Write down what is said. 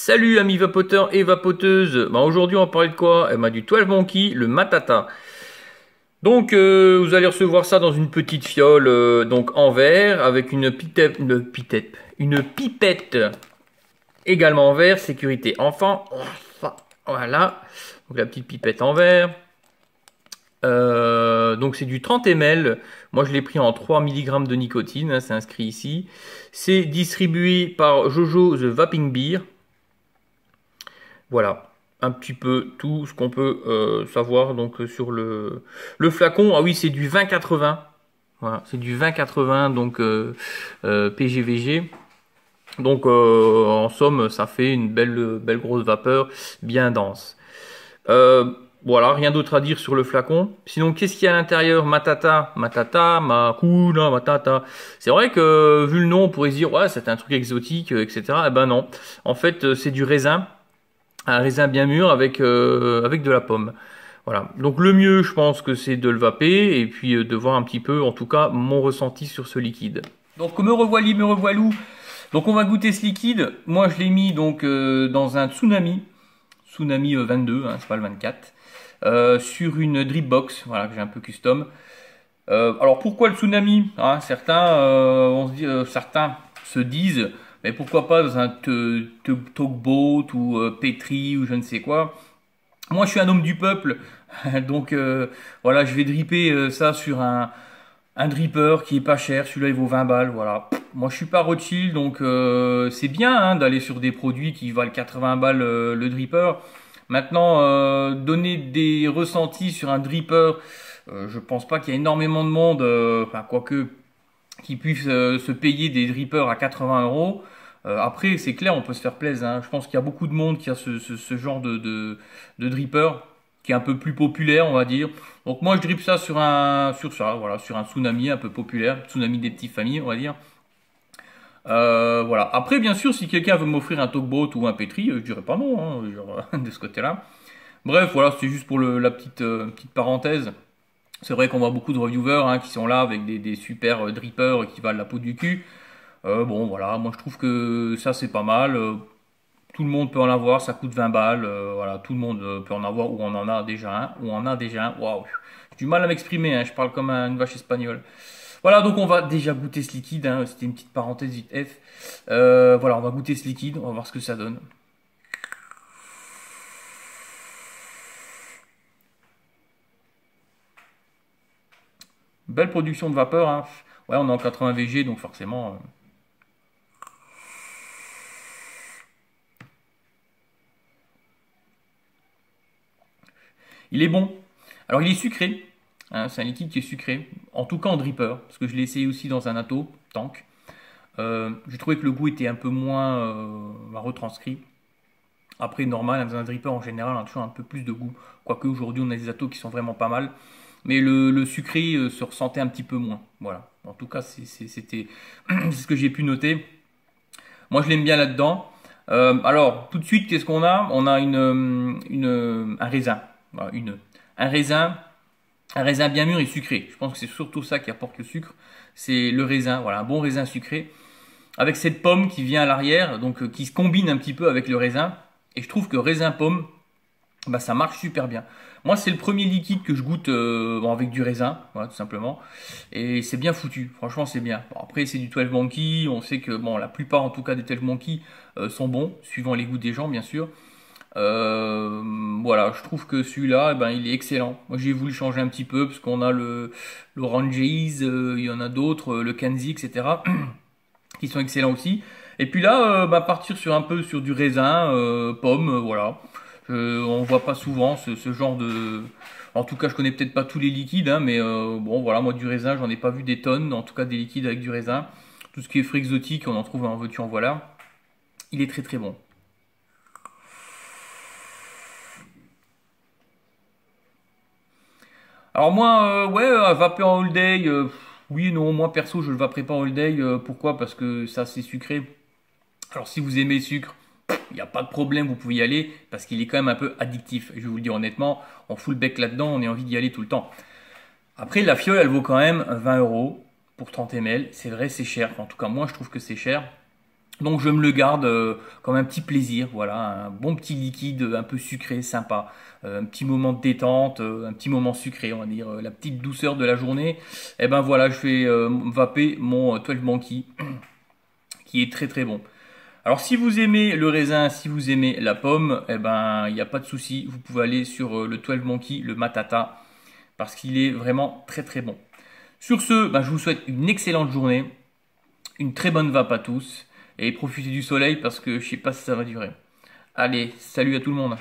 Salut amis vapoteurs et vapoteuses. Aujourd'hui on va parler de quoi? Du 12 Monkey, le Matata. Donc vous allez recevoir ça dans une petite fiole donc en verre avec une pipette également en verre, sécurité enfant. Voilà. Donc la petite pipette en verre. Donc c'est du 30 ml. Moi je l'ai pris en 3 mg de nicotine, hein, c'est inscrit ici. C'est distribué par Jojo The Vaping Beer. Voilà, un petit peu tout ce qu'on peut savoir donc sur le flacon. Ah oui, c'est du 20-80. Voilà, c'est du 20-80 donc PGVG. Donc en somme, ça fait une belle grosse vapeur bien dense. Voilà, rien d'autre à dire sur le flacon. Sinon, qu'est-ce qu'il y a à l'intérieur? Matata, Makuna, Matata. C'est vrai que vu le nom, on pourrait se dire ouais, c'est un truc exotique, etc. Eh ben non. En fait, c'est du raisin. Un raisin bien mûr avec de la pomme. Voilà. Donc le mieux, je pense que c'est de le vaper et puis de voir un petit peu, en tout cas, mon ressenti sur ce liquide. Donc me revoilou. Donc on va goûter ce liquide. Moi, je l'ai mis donc dans un Tsunami 22, hein, c'est pas le 24, sur une drip box, voilà que j'ai un peu custom. Alors pourquoi le Tsunami, hein, certains se disent mais pourquoi pas dans un tugboat ou Petri ou je ne sais quoi. Moi je suis un homme du peuple, donc voilà, je vais dripper ça sur un dripper qui est pas cher, celui-là il vaut 20 balles, voilà. Moi je suis pas Rothschild, donc c'est bien hein, d'aller sur des produits qui valent 80 balles le dripper. Maintenant, donner des ressentis sur un dripper, je pense pas qu'il y ait énormément de monde, enfin quoique, qui puisse se payer des drippers à 80 euros. Après, c'est clair, on peut se faire plaisir, hein. Je pense qu'il y a beaucoup de monde qui a ce genre de dripper qui est un peu plus populaire, on va dire. Donc moi, je drip ça sur voilà, sur un Tsunami un peu populaire, Tsunami des petites familles, on va dire. Voilà. Après, bien sûr, si quelqu'un veut m'offrir un tugboat ou un Petri, je dirais pas non, hein, genre, de ce côté-là. Bref, voilà, c'était juste pour la petite parenthèse. C'est vrai qu'on voit beaucoup de reviewers hein, qui sont là avec des super drippers qui valent la peau du cul. Bon, voilà, moi je trouve que ça c'est pas mal. Tout le monde peut en avoir, ça coûte 20 balles. Voilà, tout le monde peut en avoir ou on en a déjà un, ou on en a déjà un. Waouh, j'ai du mal à m'exprimer, hein, je parle comme une vache espagnole. Voilà, donc on va déjà goûter ce liquide, hein, c'était une petite parenthèse vite F. Voilà, on va goûter ce liquide, on va voir ce que ça donne. Belle production de vapeur, hein. Ouais, on est en 80 VG, donc forcément. Il est bon. Alors il est sucré, hein, c'est un liquide qui est sucré, en tout cas en dripper, parce que je l'ai essayé aussi dans un atto, tank. J'ai trouvé que le goût était un peu moins retranscrit. Après, normal, dans un dripper en général, on a toujours un peu plus de goût. Quoique aujourd'hui, on a des attos qui sont vraiment pas mal. Mais le sucré se ressentait un petit peu moins. Voilà. En tout cas, c'était c'est ce que j'ai pu noter. Moi, je l'aime bien là-dedans. Alors, tout de suite, qu'est-ce qu'on a? On a un raisin. Voilà, un raisin bien mûr et sucré. Je pense que c'est surtout ça qui apporte le sucre. C'est le raisin. Voilà, un bon raisin sucré. Avec cette pomme qui vient à l'arrière, donc qui se combine un petit peu avec le raisin. Et je trouve que raisin pomme, bah, ça marche super bien. Moi, c'est le premier liquide que je goûte bon, avec du raisin, voilà, tout simplement. Et c'est bien foutu, franchement, c'est bien. Bon, après, c'est du 12 Monkey, on sait que bon, la plupart en tout cas des 12 Monkey sont bons, suivant les goûts des gens, bien sûr. Voilà, je trouve que celui-là, eh ben, il est excellent. Moi, j'ai voulu changer un petit peu parce qu'on a l'Orange, il y en a d'autres, le Kenzie, etc., qui sont excellents aussi. Et puis là, bah, partir sur un peu sur du raisin, pomme, voilà. On voit pas souvent ce genre de. En tout cas, je connais peut-être pas tous les liquides, hein, mais bon, voilà, moi du raisin, j'en ai pas vu des tonnes. En tout cas, des liquides avec du raisin. Tout ce qui est fruits exotiques, on en trouve en veux-tu en voilà. Il est très très bon. Alors moi, ouais, vaper en all day, oui et non. Moi perso, je le vaperai pas en all day. Pourquoi? Parce que ça c'est sucré. Alors si vous aimez le sucre, il n'y a pas de problème, vous pouvez y aller parce qu'il est quand même un peu addictif. Je vais vous le dire honnêtement, on fout le bec là-dedans, on a envie d'y aller tout le temps. Après, la fiole, elle vaut quand même 20 euros pour 30 ml. C'est vrai, c'est cher. En tout cas, moi, je trouve que c'est cher. Donc je me le garde comme un petit plaisir, voilà, un bon petit liquide un peu sucré, sympa, un petit moment de détente, un petit moment sucré, on va dire, la petite douceur de la journée. Et ben voilà, je fais vaper mon 12 Monkey, qui est très très bon. Alors si vous aimez le raisin, si vous aimez la pomme, eh ben il n'y a pas de souci, vous pouvez aller sur le 12 Monkey, le Matata, parce qu'il est vraiment très très bon. Sur ce, ben, je vous souhaite une excellente journée, une très bonne vape à tous, et profitez du soleil parce que je sais pas si ça va durer. Allez, salut à tout le monde.